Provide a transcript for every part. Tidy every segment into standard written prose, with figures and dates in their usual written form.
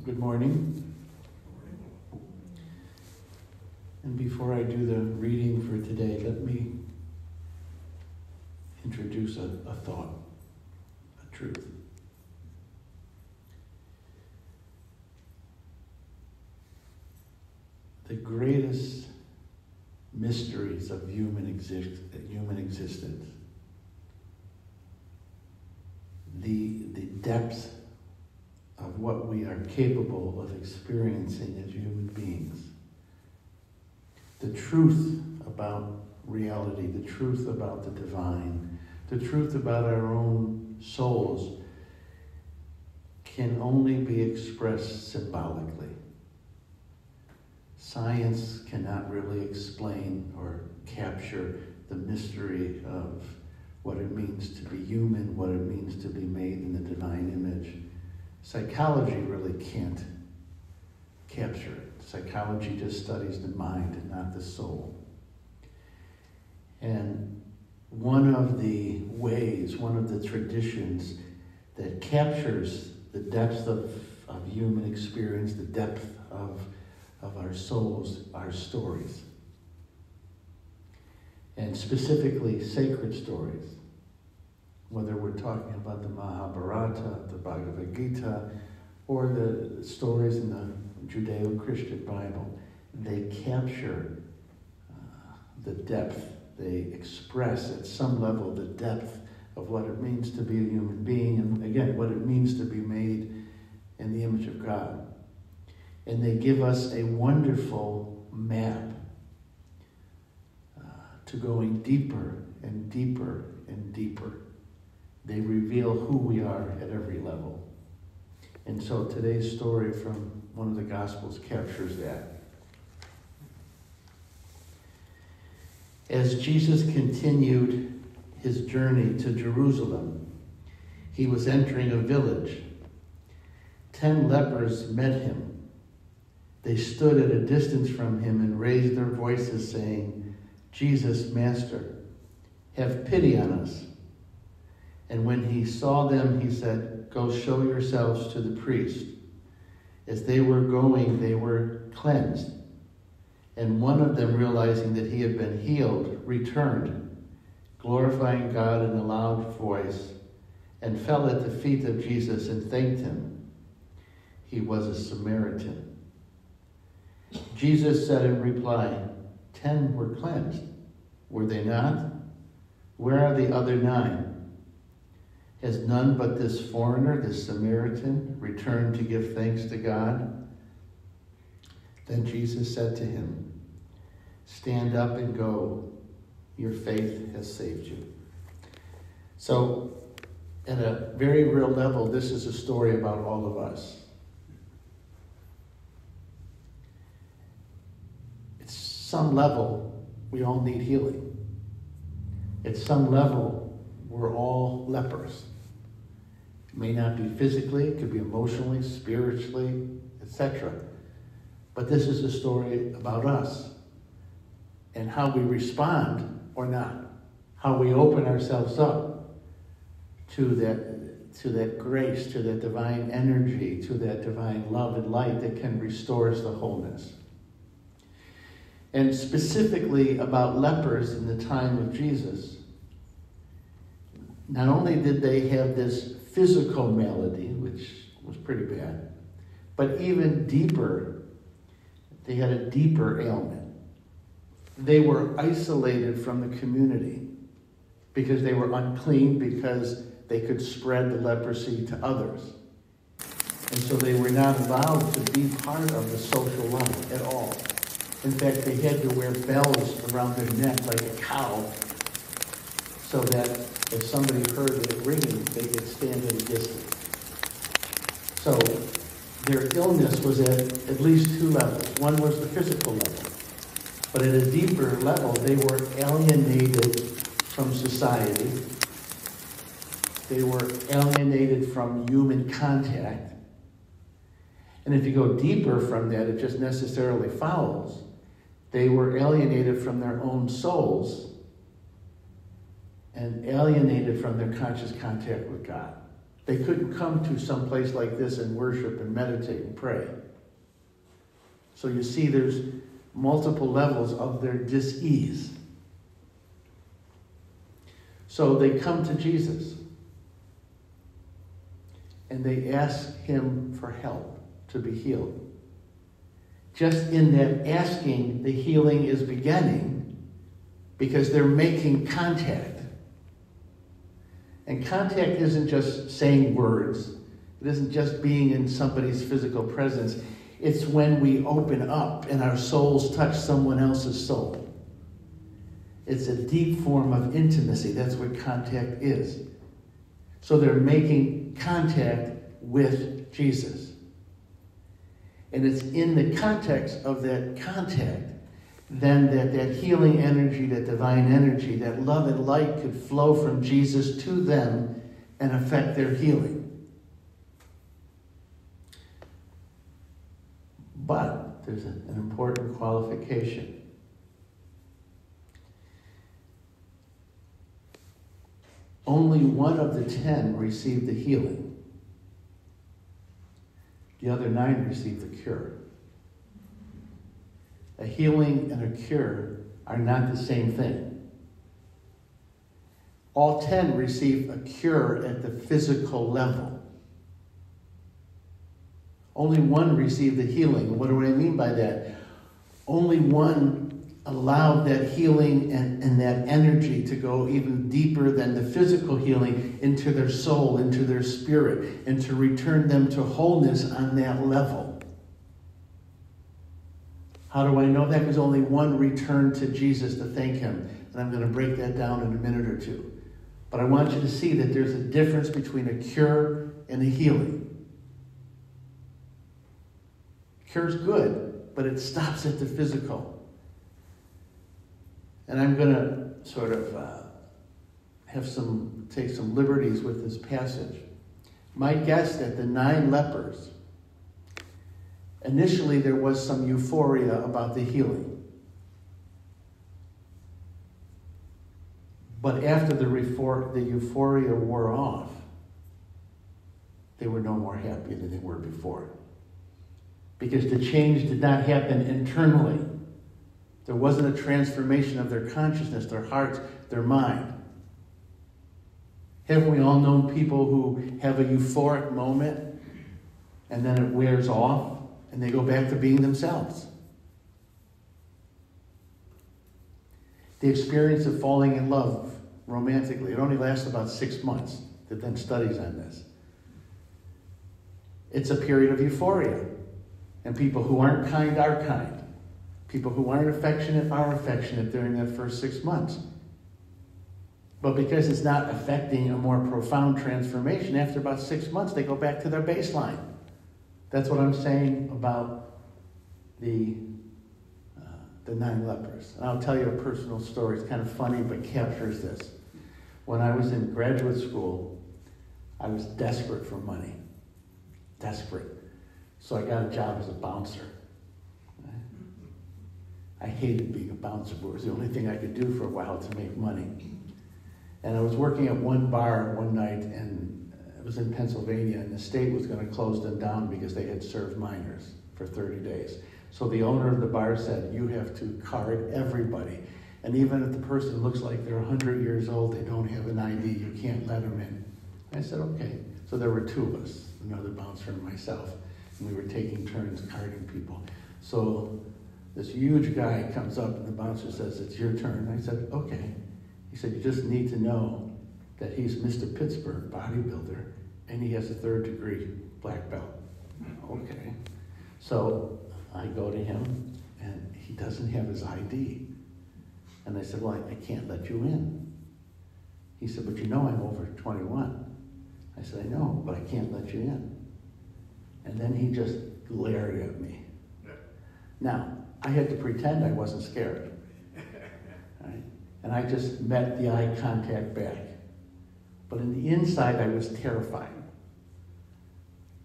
Good morning. And before I do the reading for today, let me introduce a thought, a truth. The greatest mysteries of human existence, the depth of what we are capable of experiencing as human beings, the truth about reality, the truth about the divine, the truth about our own souls can only be expressed symbolically. Science cannot really explain or capture the mystery of what it means to be human, what it means to be made in the divine image. Psychology really can't capture it. Psychology just studies the mind and not the soul. And one of the ways, one of the traditions that captures the depth of human experience, the depth of our souls, are stories. And specifically sacred stories. Whether we're talking about the Mahabharata, the Bhagavad Gita, or the stories in the Judeo-Christian Bible, they capture the depth. They express at some level the depth of what it means to be a human being, and again, what it means to be made in the image of God. And they give us a wonderful map to going deeper and deeper and deeper. They reveal who we are at every level. And so today's story from one of the Gospels captures that. As Jesus continued his journey to Jerusalem, he was entering a village. 10 lepers met him. They stood at a distance from him and raised their voices, saying, "Jesus, Master, have pity on us." And when he saw them, he said, "Go show yourselves to the priest." As they were going, they were cleansed. And one of them, realizing that he had been healed, returned, glorifying God in a loud voice, and fell at the feet of Jesus and thanked him. He was a Samaritan. Jesus said in reply, 10 were cleansed. Were they not? Where are the other 9? Has none but this foreigner, this Samaritan, returned to give thanks to God? Then Jesus said to him, "Stand up and go. Your faith has saved you." So, at a very real level, this is a story about all of us. At some level, we all need healing. At some level, we're all lepers. It may not be physically, it could be emotionally, spiritually, etc. But this is a story about us and how we respond or not, how we open ourselves up to that grace, to that divine energy, to that divine love and light that can restore us to wholeness. And specifically about lepers in the time of Jesus, not only did they have this physical malady, which was pretty bad, but even deeper, they had a deeper ailment. They were isolated from the community because they were unclean, because they could spread the leprosy to others. And so they were not allowed to be part of the social life at all. In fact, they had to wear bells around their neck like a cow, so that if somebody heard it ringing, they could stand at a distance. So their illness was at least 2 levels. One was the physical level. But at a deeper level, they were alienated from society. They were alienated from human contact. And if you go deeper from that, it just necessarily follows. They were alienated from their own souls and alienated from their conscious contact with God. They couldn't come to some place like this and worship and meditate and pray. So you see there's multiple levels of their dis-ease. So they come to Jesus and they ask him for help to be healed. Just in that asking, the healing is beginning because they're making contact. And contact isn't just saying words. It isn't just being in somebody's physical presence. It's when we open up and our souls touch someone else's soul. It's a deep form of intimacy. That's what contact is. So they're making contact with Jesus. And it's in the context of that contact then that healing energy, that divine energy, that love and light could flow from Jesus to them and affect their healing. But there's an important qualification. Only one of the 10 received the healing. The other 9 received the cure. A healing and a cure are not the same thing. All 10 receive a cure at the physical level. Only one received the healing. What do I mean by that? Only one allowed that healing and that energy to go even deeper than the physical healing into their soul, into their spirit, and to return them to wholeness on that level. How do I know that? Because only one returned to Jesus to thank him. And I'm going to break that down in a minute or two. But I want you to see that there's a difference between a cure and a healing. Cure's good, but it stops at the physical. And I'm going to sort of take some liberties with this passage. My guess that the 9 lepers, initially, there was some euphoria about the healing. But after the euphoria wore off, they were no more happy than they were before. Because the change did not happen internally. There wasn't a transformation of their consciousness, their hearts, their mind. Haven't we all known people who have a euphoric moment and then it wears off? And they go back to being themselves. The experience of falling in love romantically, it only lasts about 6 months. They've done studies on this. It's a period of euphoria. And people who aren't kind are kind. People who aren't affectionate are affectionate during that first 6 months. But because it's not affecting a more profound transformation, after about 6 months, they go back to their baseline. That's what I'm saying about the 9 lepers. And I'll tell you a personal story. It's kind of funny, but captures this. When I was in graduate school, I was desperate for money. Desperate. So I got a job as a bouncer. I hated being a bouncer, but it was the only thing I could do for a while to make money. And I was working at one bar one night, and it was in Pennsylvania, and the state was going to close them down because they had served minors for 30 days. So the owner of the bar said, you have to card everybody. And even if the person looks like they're 100 years old, they don't have an ID, you can't let them in. I said, okay. So there were 2 of us, another bouncer and myself, and we were taking turns carding people. So this huge guy comes up, and the bouncer says, it's your turn. I said, okay. He said, you just need to know that he's Mr. Pittsburgh, bodybuilder, and he has a 3rd degree black belt. Okay. So I go to him, and he doesn't have his ID. And I said, well, I can't let you in. He said, but you know I'm over 21. I said, I know, but I can't let you in. And then he just glared at me. Now, I had to pretend I wasn't scared. Right? And I just met the eye contact back. But in the inside, I was terrified.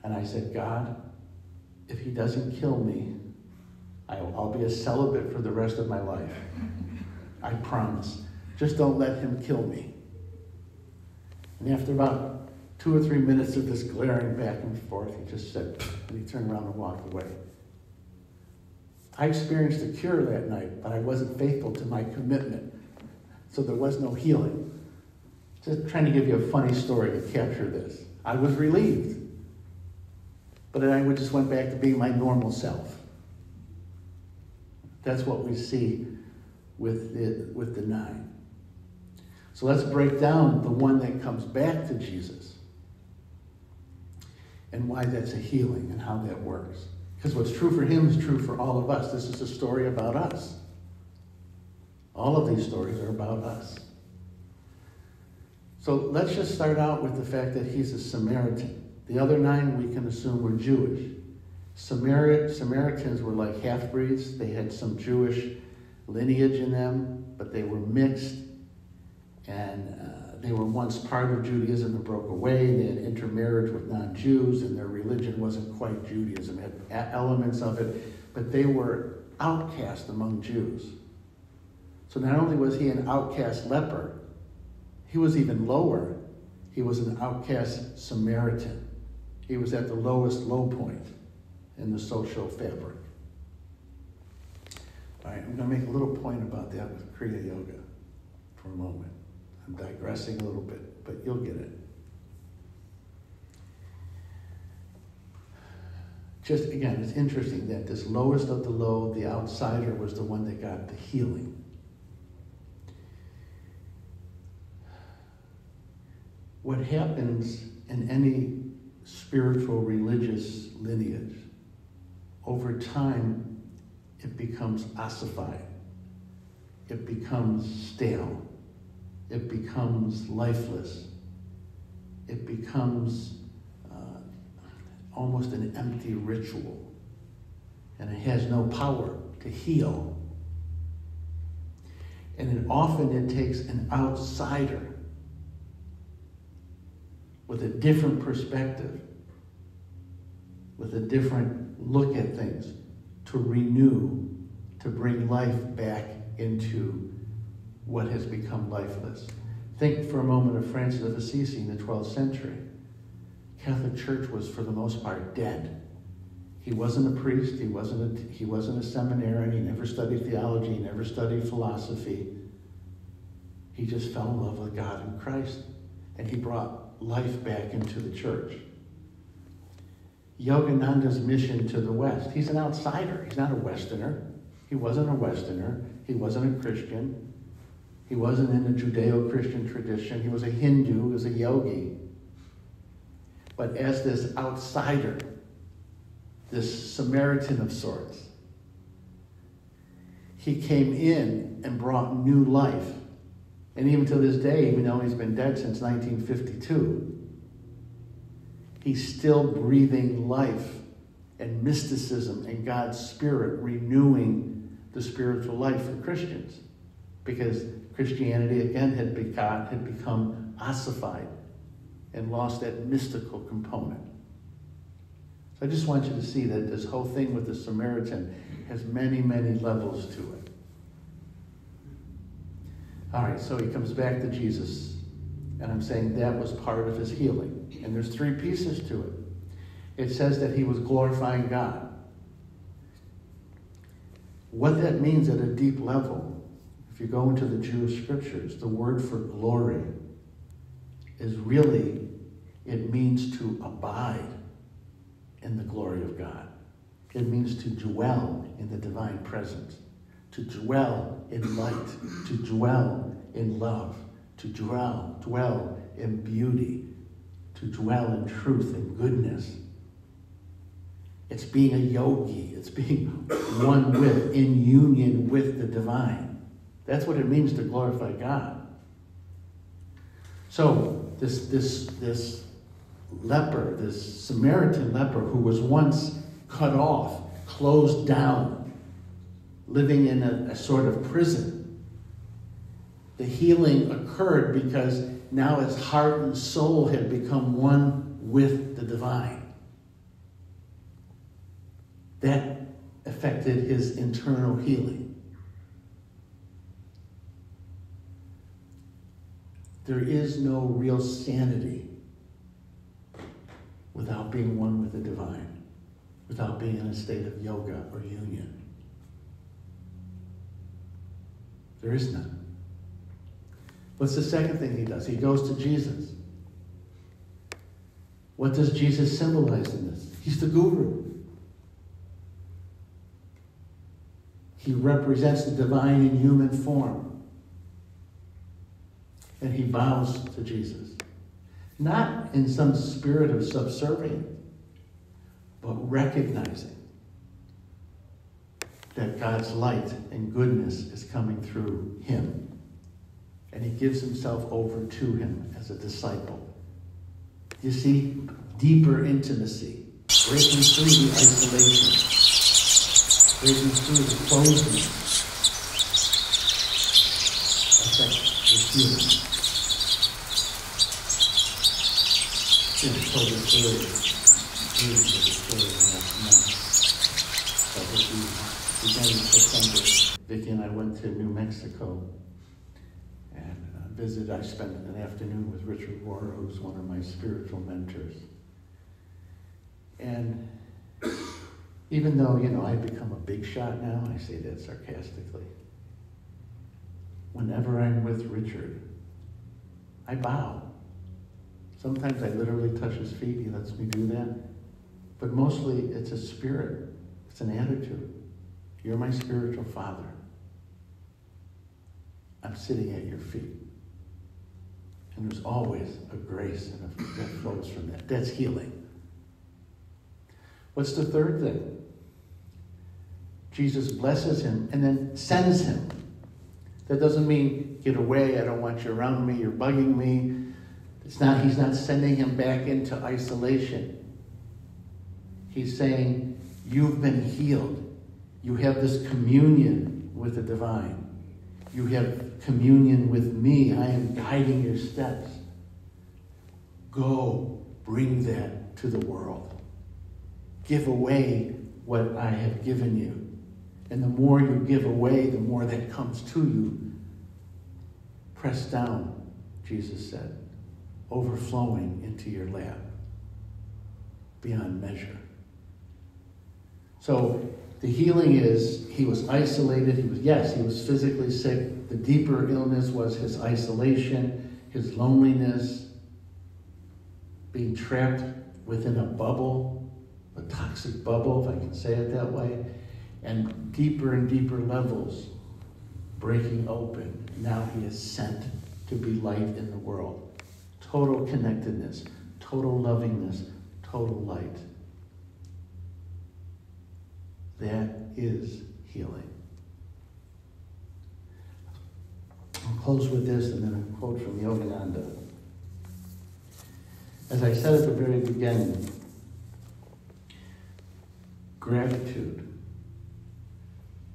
And I said, God, if he doesn't kill me, I'll be a celibate for the rest of my life. I promise. Just don't let him kill me. And after about 2 or 3 minutes of this glaring back and forth. He just said, and he turned around and walked away. I experienced a cure that night, but I wasn't faithful to my commitment. So there was no healing. Just trying to give you a funny story to capture this. I was relieved. But then I just went back to being my normal self. That's what we see with the 9. So let's break down the one that comes back to Jesus and why that's a healing and how that works. Because what's true for him is true for all of us. This is a story about us. All of these stories are about us. So let's just start out with the fact that he's a Samaritan. The other 9 we can assume were Jewish. Samaritans were like half-breeds. They had some Jewish lineage in them, but they were mixed. And they were once part of Judaism and broke away. They had intermarriage with non-Jews, and their religion wasn't quite Judaism. It had elements of it, but they were outcast among Jews. So not only was he an outcast leper, he was even lower. He was an outcast Samaritan. He was at the lowest low point in the social fabric. All right, I'm going to make a little point about that with Kriya Yoga for a moment. I'm digressing a little bit, but you'll get it. Just, again, it's interesting that this lowest of the low, the outsider, was the one that got the healing. What happens in any spiritual religious lineage, over time, it becomes ossified. It becomes stale. It becomes lifeless. It becomes almost an empty ritual. And it has no power to heal. And often it takes an outsider with a different perspective, with a different look at things, to renew, to bring life back into what has become lifeless. Think for a moment of Francis of Assisi in the 12th century. Catholic Church was, for the most part, dead. He wasn't a priest, he wasn't a seminarian, he never studied theology, he never studied philosophy. He just fell in love with God and Christ, and he brought life back into the church. Yogananda's mission to the West. He's an outsider. He's not a Westerner. He wasn't a Westerner. He wasn't a Christian. He wasn't in the Judeo-Christian tradition. He was a Hindu. He was a yogi. But as this outsider, this Samaritan of sorts, he came in and brought new life. And even to this day, even though he's been dead since 1952, he's still breathing life and mysticism and God's Spirit renewing the spiritual life for Christians. Because Christianity, again, had become ossified and lost that mystical component. So I just want you to see that this whole thing with the Samaritan has many, many levels to it. All right, so he comes back to Jesus, and I'm saying that was part of his healing. And there's 3 pieces to it. It says that he was glorifying God. What that means at a deep level, if you go into the Jewish scriptures, the word for glory is really, it means to abide in the glory of God. It means to dwell in the divine presence, to dwell in light, to dwell in love, to dwell in beauty, to dwell in truth and goodness. It's being a yogi. It's being one with, in union with the divine. That's what it means to glorify God. So this leper, this Samaritan leper who was once cut off, closed down, living in a sort of prison, the healing occurred because now his heart and soul had become one with the divine. That affected his internal healing. There is no real sanity without being one with the divine, without being in a state of yoga or union. There is none. What's the second thing he does? He goes to Jesus. What does Jesus symbolize in this? He's the guru. He represents the divine in human form. And he bows to Jesus. Not in some spirit of subservience, but recognizing that God's light and goodness is coming through him. And he gives himself over to him as a disciple. You see, deeper intimacy, breaking through the isolation, breaking through the closeness. That's the healing. Just told the story, last month. Beginning in September, Vicki and I went to New Mexico and visited. I spent an afternoon with Richard Rohr, who's one of my spiritual mentors. And even though, I've become a big shot now, I say that sarcastically, whenever I'm with Richard, I bow. Sometimes I literally touch his feet. He lets me do that. But mostly it's a spirit. It's an attitude. You're my spiritual father. I'm sitting at your feet. And there's always a grace that flows from that. That's healing. What's the third thing? Jesus blesses him and then sends him. That doesn't mean, get away, I don't want you around me, you're bugging me. He's not sending him back into isolation. He's saying, you've been healed. You have this communion with the divine. You have communion with me. I am guiding your steps. Go bring that to the world. Give away what I have given you. And the more you give away, the more that comes to you. Press down, Jesus said, overflowing into your lap, beyond measure. So the healing is, he was isolated. He was physically sick. The deeper illness was his isolation, his loneliness, being trapped within a bubble, a toxic bubble, if I can say it that way, and deeper levels breaking open. Now he is sent to be light in the world. Total connectedness, total lovingness, total light. That is healing. I'll close with this and then a quote from Yogananda. As I said at the very beginning, gratitude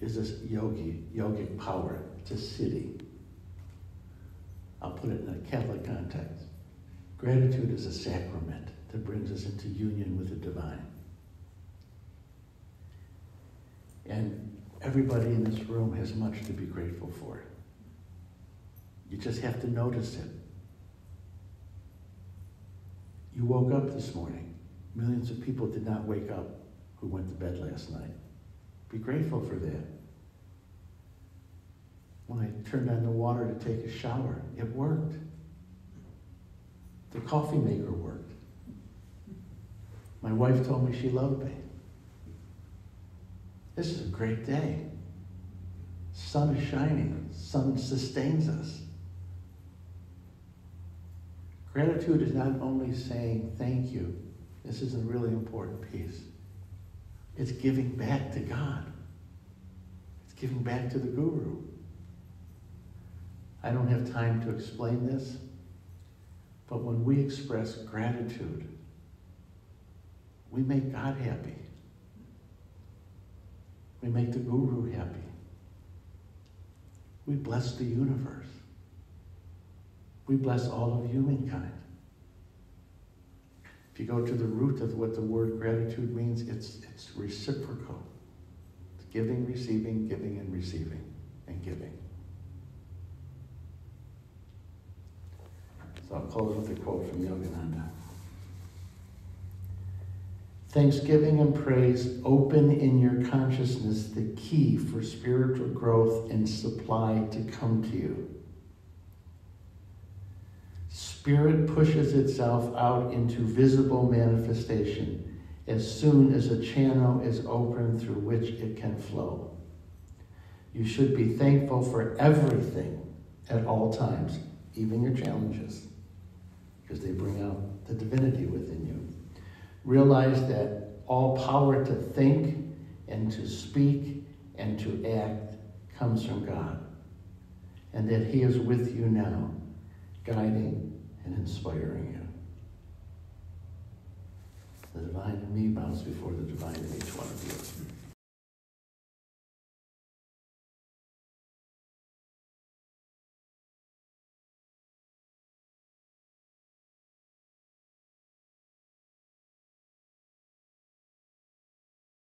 is this yogic power. It's a siddhi. I'll put it in a Catholic context. Gratitude is a sacrament that brings us into union with the divine. And everybody in this room has much to be grateful for. You just have to notice it. You woke up this morning. Millions of people did not wake up who went to bed last night. Be grateful for that. When I turned on the water to take a shower, it worked. The coffee maker worked. My wife told me she loved me. This is a great day. Sun is shining. Sun sustains us. Gratitude is not only saying thank you. This is a really important piece. It's giving back to God. It's giving back to the Guru. I don't have time to explain this, but when we express gratitude, we make God happy. We make the Guru happy. We bless the universe. We bless all of humankind. If you go to the root of what the word gratitude means, it's reciprocal. It's giving, receiving, giving, and receiving, and giving. So I'll close with a quote from Yogananda. Thanksgiving and praise open in your consciousness the key for spiritual growth and supply to come to you. Spirit pushes itself out into visible manifestation as soon as a channel is open through which it can flow. You should be thankful for everything at all times, even your challenges, because they bring out the divinity within you. Realize that all power to think and to speak and to act comes from God, and that He is with you now, guiding and inspiring you. The divine in me bows before the divine in each one of you.